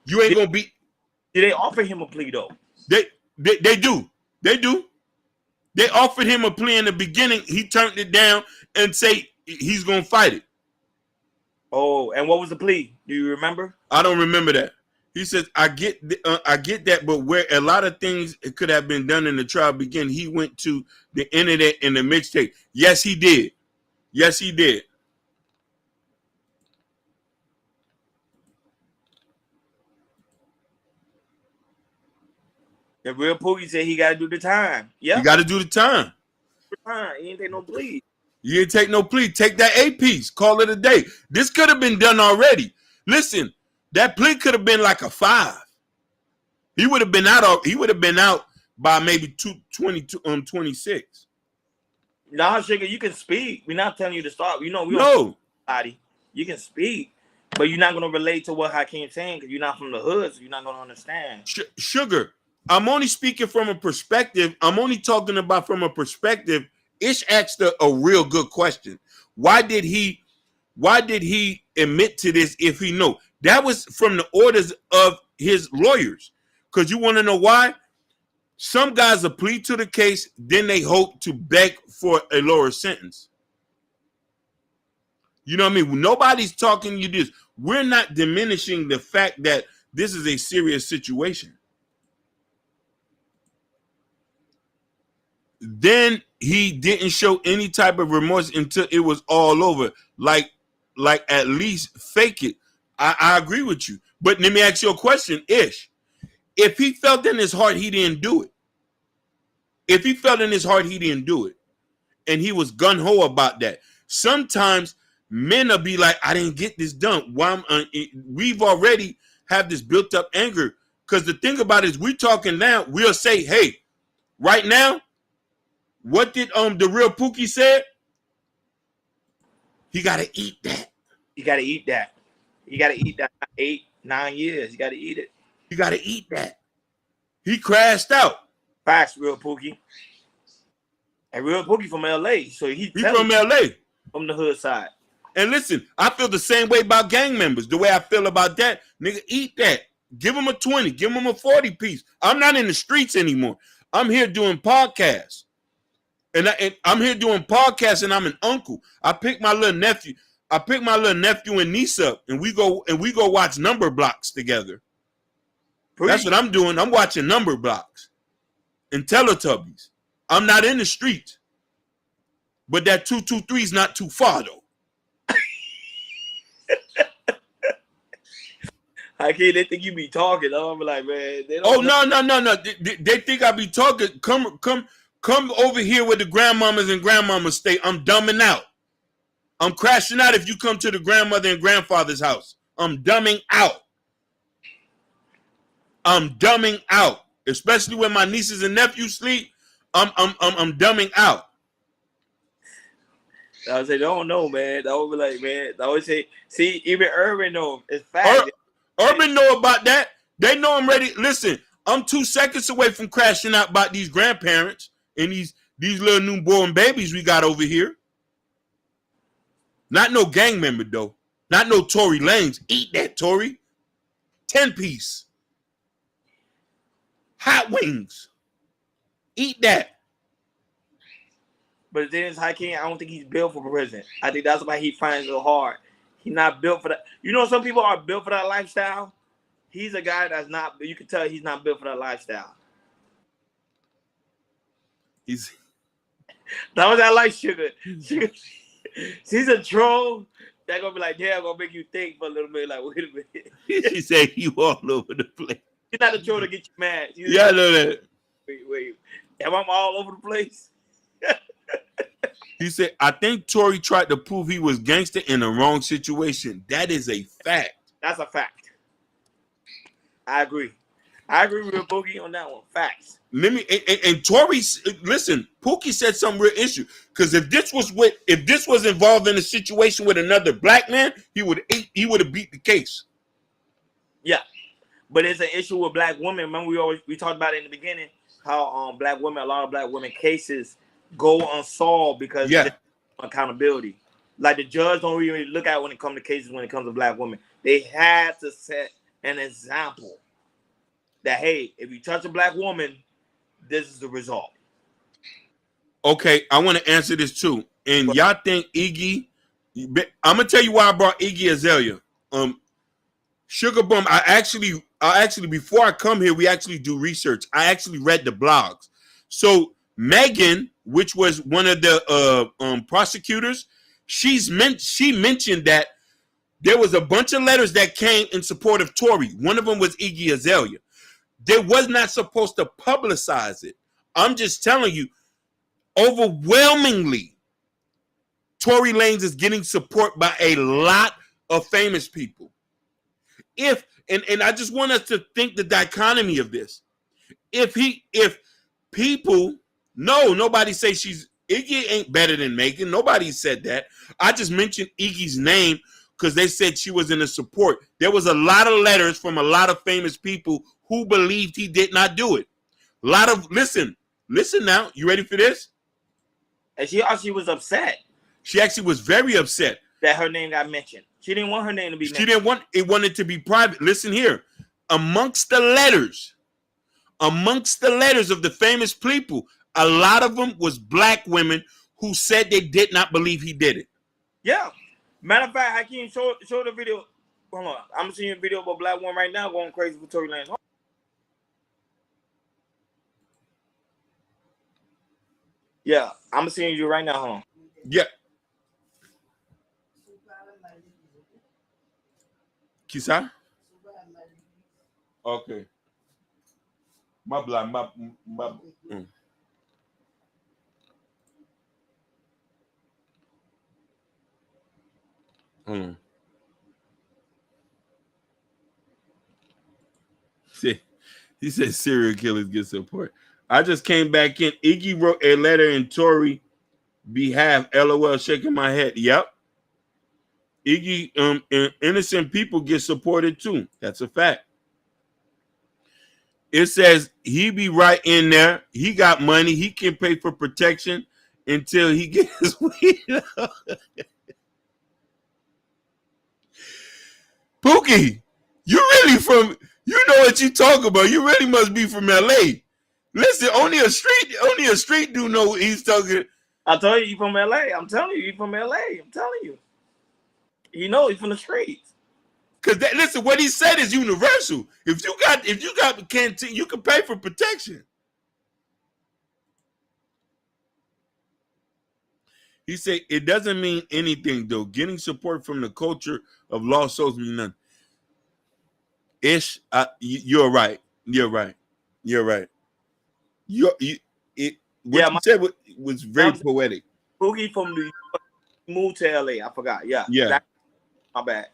You ain't gonna be. Did they offer him a plea though? They do. They do. They offered him a plea in the beginning. He turned it down and say he's gonna fight it. Oh, and what was the plea? Do you remember? I don't remember that. He says, I get that, but where a lot of things it could have been done in the trial beginning, he went to the internet and the mixtape. Yes, he did. Yes, he did. The real Pookie said he got to do the time. Yeah, You got to do the time. he ain't take no plea. You didn't take no plea. Take that 8 piece. Call it a day. This could have been done already. Listen, that plea could have been like a 5. He would have been out. He would have been out by maybe 26. Nah, Sugar, you can speak. We're not telling you to stop. You know, we No. don't. You can speak, but you're not gonna relate to what Hakeem's saying because you're not from the hood, so you're not gonna understand. Sugar, I'm only speaking from a perspective. I'm only talking about from a perspective. Ish asked a real good question. Why did he admit to this if he knew? That was from the orders of his lawyers. Because you want to know why? Some guys will plead to the case, then they hope to beg for a lower sentence. You know what I mean? Nobody's talking you this. We're not diminishing the fact that this is a serious situation. Then he didn't show any type of remorse until it was all over. Like at least fake it. I agree with you. But let me ask you a question, Ish. If he felt in his heart he didn't do it, and he was gung-ho about that, sometimes men will be like, I didn't get this done. We've already have this built-up anger. Because the thing about it is we're talking now, we'll say, hey, right now, what did the real Pookie said? He got to eat that. You got to eat that. You got to eat that 8, 9 years. You got to eat it. You got to eat that. He crashed out. Facts, real Pookie. And real Pookie from LA. So he from LA. From the hood side. And listen, I feel the same way about gang members. The way I feel about that, nigga, eat that. Give him a 20. Give him a 40 piece. I'm not in the streets anymore. I'm here doing podcasts. And I'm here doing podcasts and I'm an uncle. I pick my little nephew and niece up and we go watch Number Blocks together. That's what I'm doing. I'm watching Number Blocks and Teletubbies. I'm not in the streets. But that 223 is not too far though. I can't. They think you be talking. I'm like, man. They don't no. They think I be talking. Come over here where the grandmamas and grandmamas stay. I'm dumbing out. I'm crashing out if you come to the grandmother and grandfather's house. I'm dumbing out. Especially when my nieces and nephews sleep. I'm dumbing out. I would say, they don't know, man. I would be like, man. I always say, see, even Urban know. It's fact. Urban know about that. They know I'm ready. Listen, I'm 2 seconds away from crashing out about these grandparents and these little newborn babies we got over here. Not no gang member, though. Not no Tory Lanez. Eat that, Tory. 10 piece. Hot wings. Eat that. But then it's Hakeem, I don't think he's built for prison. I think that's why he finds it hard. He's not built for that. You know, some people are built for that lifestyle. He's a guy that's not. You can tell he's not built for that lifestyle. That was that like Sugar. She's a troll. They're gonna be like, yeah, I'm gonna make you think for a little bit. Like, wait a minute. She said you all over the place. She's not a troll to get you mad. Yeah, I know that. Wait. Am I all over the place? He said, I think Tory tried to prove he was gangster in the wrong situation. That is a fact. That's a fact. I agree with Boogie on that one. Facts. And Tory, listen, Pookie said some real issue. Because if this was involved in a situation with another black man, he would have beat the case. Yeah. But it's an issue with black women. Remember we talked about it in the beginning, how a lot of black women cases go unsolved because of accountability. Like the judge don't really look at when it comes to cases when it comes to black women. They had to set an example that, hey, if you touch a black woman, this is the result. Okay, I want to answer this too. And y'all think Iggy, I'm gonna tell you why I brought Iggy Azalea. Sugar Bum, I actually before I come here, we actually do research. I actually read the blogs. So Megan, which was one of the prosecutors, she mentioned that there was a bunch of letters that came in support of Tory. One of them was Iggy Azalea. They was not supposed to publicize it. I'm just telling you, overwhelmingly, Tory Lanez is getting support by a lot of famous people. And I just want us to think the dichotomy of this. If people, nobody say Iggy ain't better than Megan. Nobody said that. I just mentioned Iggy's name because they said she was in the support. There was a lot of letters from a lot of famous people who believed he did not do it. A lot of, listen now. You ready for this? And she actually was upset. She actually was very upset that her name got mentioned. She didn't want her name to be mentioned. She didn't want it, wanted to be private. Listen here. Amongst the letters of the famous people, a lot of them was black women who said they did not believe he did it. Yeah. Matter of fact, I can show the video. Hold on. I'm seeing a video of a black woman right now going crazy for Tory Lanez. Yeah, I'm seeing you right now, huh? Yeah. Kisa? Okay. My. See, he said serial killers get support. I just came back in. Iggy wrote a letter in Tory behalf. LOL, shaking my head. Yep. Iggy, innocent people get supported too. That's a fact. It says he be right in there. He got money. He can pay for protection until he gets weed. Pookie, you know what you talk about. You really must be from LA. Listen, only a street dude know what he's talking. I told you from LA. I'm telling you from LA. I'm telling you. He knows he's from the streets. Cause listen, what he said is universal. If you got canteen, you can pay for protection. He said it doesn't mean anything though. Getting support from the culture of lost souls mean nothing. You're right. What you said was very poetic. Boogie from New York moved to LA. I forgot. Yeah. My bad.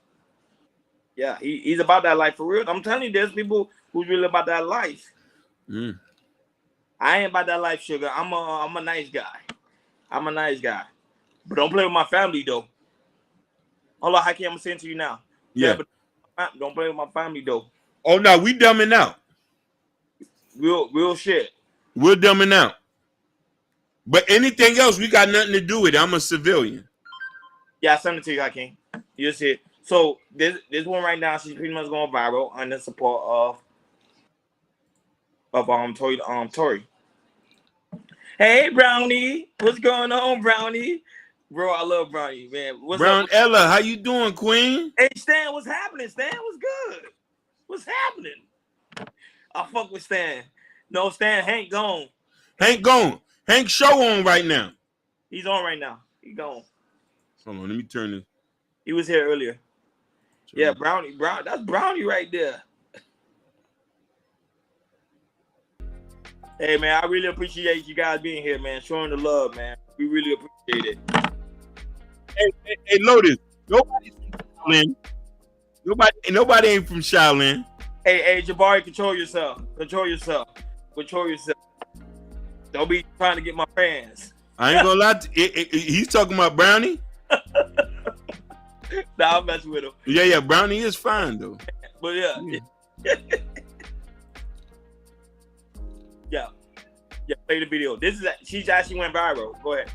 Yeah, he's about that life for real. I'm telling you, there's people who's really about that life. I ain't about that life, sugar. I'm a nice guy. But don't play with my family though. Hold on, Haki, I'm gonna send it to you now. Yeah, but don't play with my family though. Oh no, we dumbing out. Real shit. We're dumbing out. But anything else, we got nothing to do with it. I'm a civilian. Yeah, I sent it to you, Hakeem. You see it. So this one right now, she's pretty much going viral under support of Tory. Hey Brownie, what's going on, Brownie? Bro, I love Brownie, man. What's Brown up? Ella, how you doing, Queen? Hey Stan, what's happening? Stan, what's good? What's happening? I fuck with Stan. No, Stan, Hank gone. Hank show on right now. He's on right now. He gone. Hold on, let me turn this. He was here earlier. Yeah, Brownie. That's Brownie right there. Hey, man, I really appreciate you guys being here, man. Showing the love, man. We really appreciate it. Hey, Lotus. Nobody's from Shaolin. Nobody ain't from Shaolin. Hey, Jabari, control yourself. Don't be trying to get my fans. I ain't gonna lie. He's talking about Brownie. Nah, I'm messing with him. Yeah, Brownie is fine though. But yeah. Yeah, play the video. She actually went viral. Go ahead.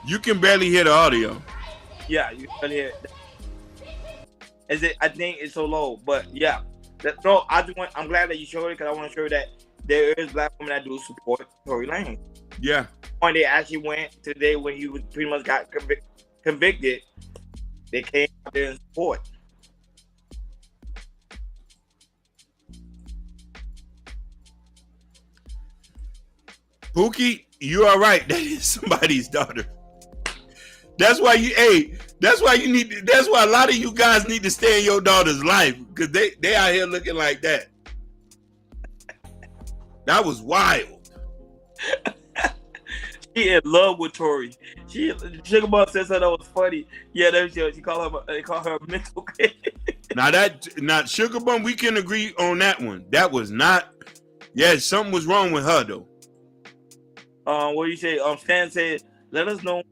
You can barely hear the audio. Yeah, you can hear it. I think it's so low, but yeah. No, I'm glad that you showed it because I want to show you that there is black women that do support Tory Lanez. Yeah. When they actually went today when he was pretty much got convicted, they came out there and support. Pookie, you are right. That is somebody's daughter. That's why that's why a lot of you guys need to stay in your daughter's life because they out here looking like that. That was wild. She in love with Tory. Sugar Mom said something that was funny. Yeah, she call her a mental kid. Now Sugar Bum, we can agree on that one. That was not. Yeah, something was wrong with her though. What do you say? Stan said, let us know.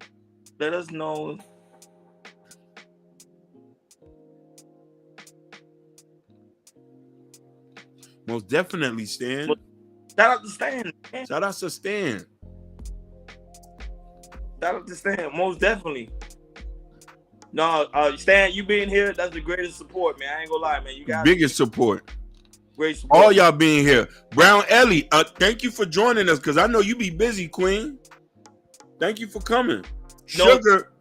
Most definitely, Stan. Shout out to Stan. Man. Shout out to Stan. Shout out to Stan. Most definitely. No, Stan, you being here, that's the greatest support, man. I ain't gonna lie, man. You got biggest support. Great support. All y'all being here. Brown Ellie, thank you for joining us because I know you be busy, Queen. Thank you for coming. No, Sugar.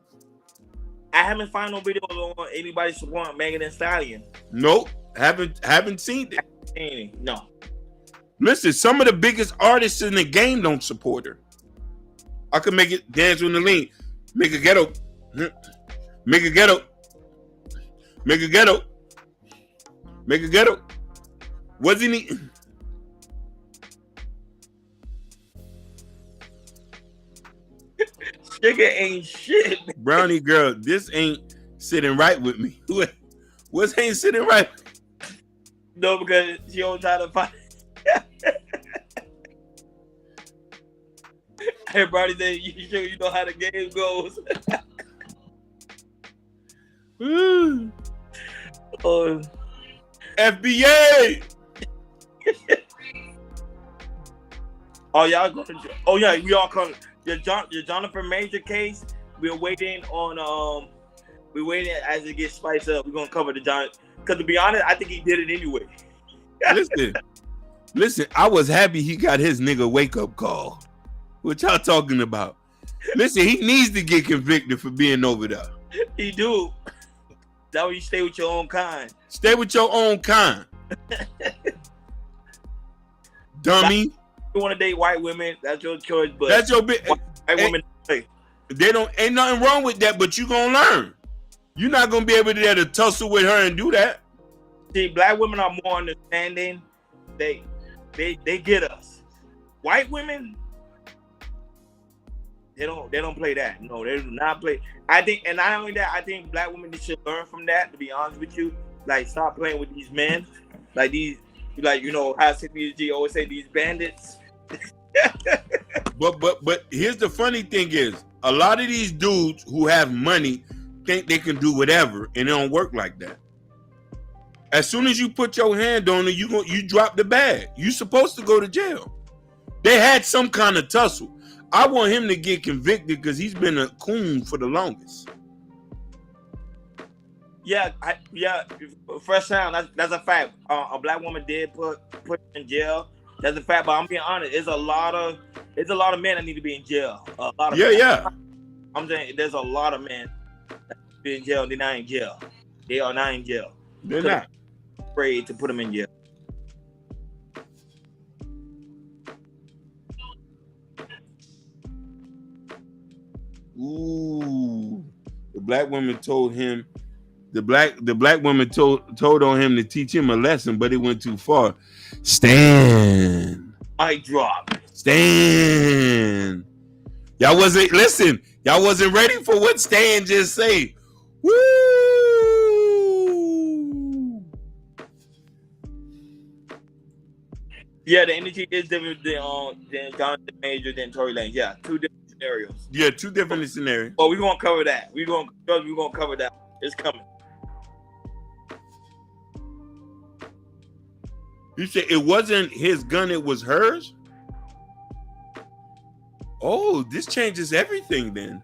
I haven't found no videos on anybody supporting Megan Thee Stallion. Nope. Haven't seen it. No. Listen, some of the biggest artists in the game don't support her. I could make it dance with the lean. Make a ghetto. Make a ghetto. Make a ghetto. Make a ghetto. Wasn't he? Sugar ain't shit. Brownie girl, this ain't sitting right with me. What's ain't sitting right? No, because she don't try to fight. Everybody say you sure you know how the game goes. FBA. Oh y'all going to? Oh yeah, we all coming. Your Jonathan Major case. We're waiting on. We're waiting as it gets spiced up. We're gonna cover the John. Because to be honest, I think he did it anyway. Listen. I was happy he got his nigga wake up call. What y'all talking about? Listen, he needs to get convicted for being over there. He do. That way you stay with your own kind. Stay with your own kind. Dummy. You want to date white women? That's your choice. But that's your bit. White women. Ain't nothing wrong with that. But you gonna learn. You're not gonna be able to tussle with her and do that. See, black women are more understanding. They get us. White women, they don't play that. No, they do not play. I think, and not only that, I think black women should learn from that. To be honest with you, like stop playing with these men, like these, like how Cynthia G always say these bandits. But here's the funny thing is, a lot of these dudes who have money think they can do whatever, and it don't work like that. As soon as you put your hand on it, you drop the bag. You supposed to go to jail. They had some kind of tussle. I want him to get convicted because he's been a coon for the longest. Yeah, fresh sound. That's a fact. A black woman did put him in jail. That's a fact. But I'm being honest. There's a lot of men that need to be in jail. A lot of yeah. I'm saying there's a lot of men that be in jail. They're not in jail. They are not in jail. They're not afraid to put them in jail. Ooh, the black woman told him. The black woman told on him to teach him a lesson, but it went too far. Stan. I drop. Stan. Y'all wasn't ready for what Stan just said. Woo! Yeah, the energy is different than Jonathan Major than Tory Lanez. Yeah, two different scenarios. Yeah, two different scenarios. But we're gonna cover that. We're gonna cover that. It's coming. You said it wasn't his gun, it was hers? Oh, this changes everything then.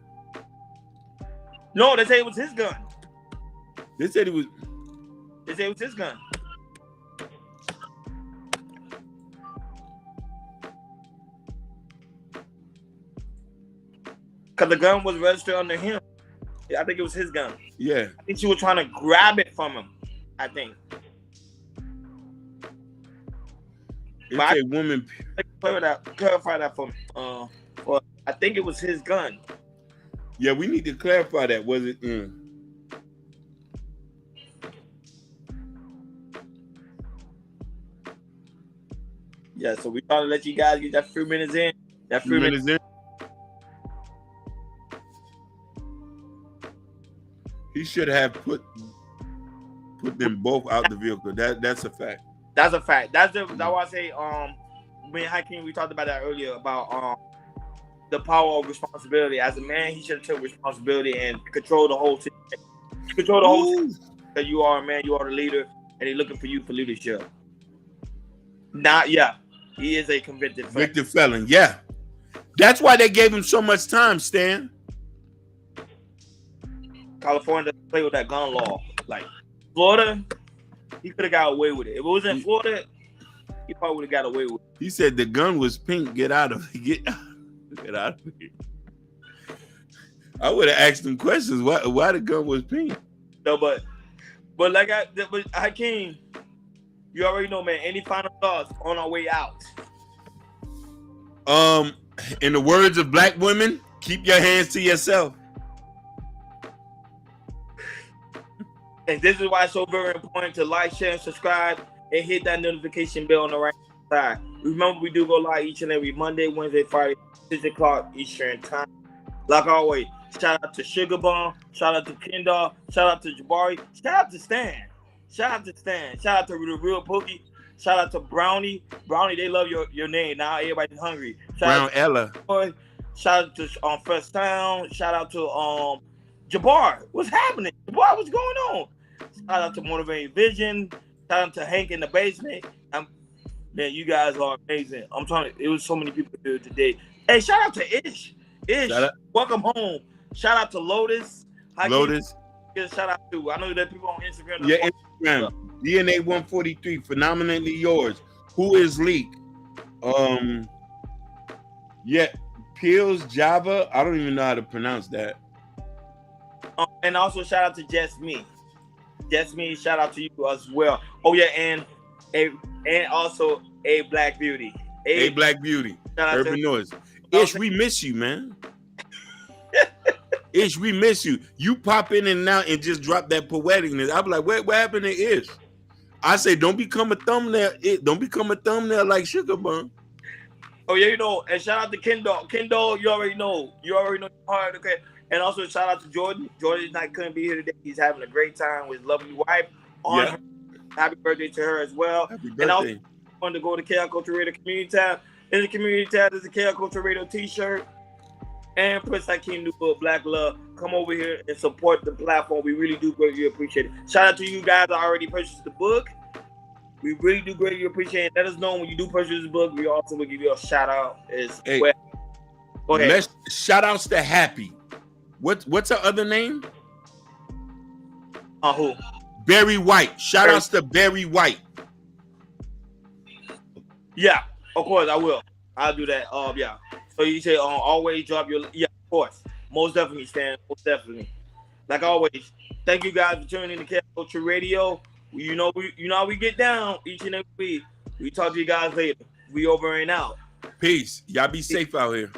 No, they say it was his gun. They said it was. They say it was his gun. Because the gun was registered under him. I think it was his gun. Yeah. I think she was trying to grab it from him. I think. It's a woman. Clarify that for me. Well, I think it was his gun. Yeah, we need to clarify that. Was it? Yeah, so we trying to let you guys get that 3 minutes in. That 3 minutes in. He should have put them both out the vehicle. That's a fact. That's a fact. That's why I say me and Hakeem, we talked about that earlier about the power of responsibility. As a man, he should have took responsibility and control the whole situation. Control the whole situation. Because you are a man, you are the leader, and he's looking for you for leadership. He is a convicted felon. Yeah. That's why they gave him so much time, Stan. California doesn't play with that gun law. Like Florida, he could have got away with it. If it was in Florida, he probably would have got away with it. He said the gun was pink. Get out of here. Get out of here. I would have asked him questions. Why the gun was pink? No, but Hakeem, you already know, man. Any final thoughts on our way out? In the words of black women, keep your hands to yourself. And this is why it's so very important to like, share, and subscribe, and hit that notification bell on the right side. Remember, we do go live each and every Monday, Wednesday, Friday, 6 o'clock Eastern time. Like always, shout out to Sugar Bomb, shout out to Kendall, shout out to Jabari, shout out to Stan, shout out to the Real Pookie, shout out to Brownie. Brownie, they love your name. Now everybody's hungry. Brown Ella. Shout out to First Town. Shout out to Jabbar. What's happening? Jabbar, what's going on? Shout out to Motivating Vision. Shout out to Hank in the basement. Man, you guys are amazing. I'm telling you, it was so many people here today. Hey, shout out to Ish. Welcome home. Shout out to Lotus. Lotus. Shout out to, I know that people on Instagram. Yeah, Instagram. DNA 143, phenomenally yours. Who is Leak? Yeah, Pills Java. I don't even know how to pronounce that. And also shout out to Just Me. Just Me, shout out to you as well. Oh yeah, and also A Black Beauty. A Black Beauty. Urban Noise. Ish, we miss you, man. Ish, we miss you. You pop in and out and just drop that poeticness. I'm like, what happened to Ish? I say, don't become a thumbnail. Don't become a thumbnail like Sugar Bun. Oh yeah, you know. And shout out to Kendall. Kendall, you already know. You already know your heart, okay? And also shout out to Jordan. Jordan couldn't be here today. He's having a great time with his lovely wife. Her. Happy birthday to her as well. Happy birthday. And I also wanted to go to KL Culture Radio Community Tab. In the Community Tab, there's a KL Culture Radio t-shirt. And Prince Hakeem Newport Black Love. Come over here and support the platform. We really do greatly appreciate it. Shout out to you guys that already purchased the book. We really do greatly appreciate it. Let us know when you do purchase the book. We also will give you a shout out as well. Go ahead. Shout outs to Happy. What's her other name? Who? Barry White. Shout outs to Barry White. Yeah, of course I will. I'll do that. Yeah. So you say always drop your of course. Most definitely, Stan. Most definitely. Like always, thank you guys for tuning in to KL Culture Radio. You know how we get down each and every week. We talk to you guys later. We over and out. Peace. Y'all be safe out here.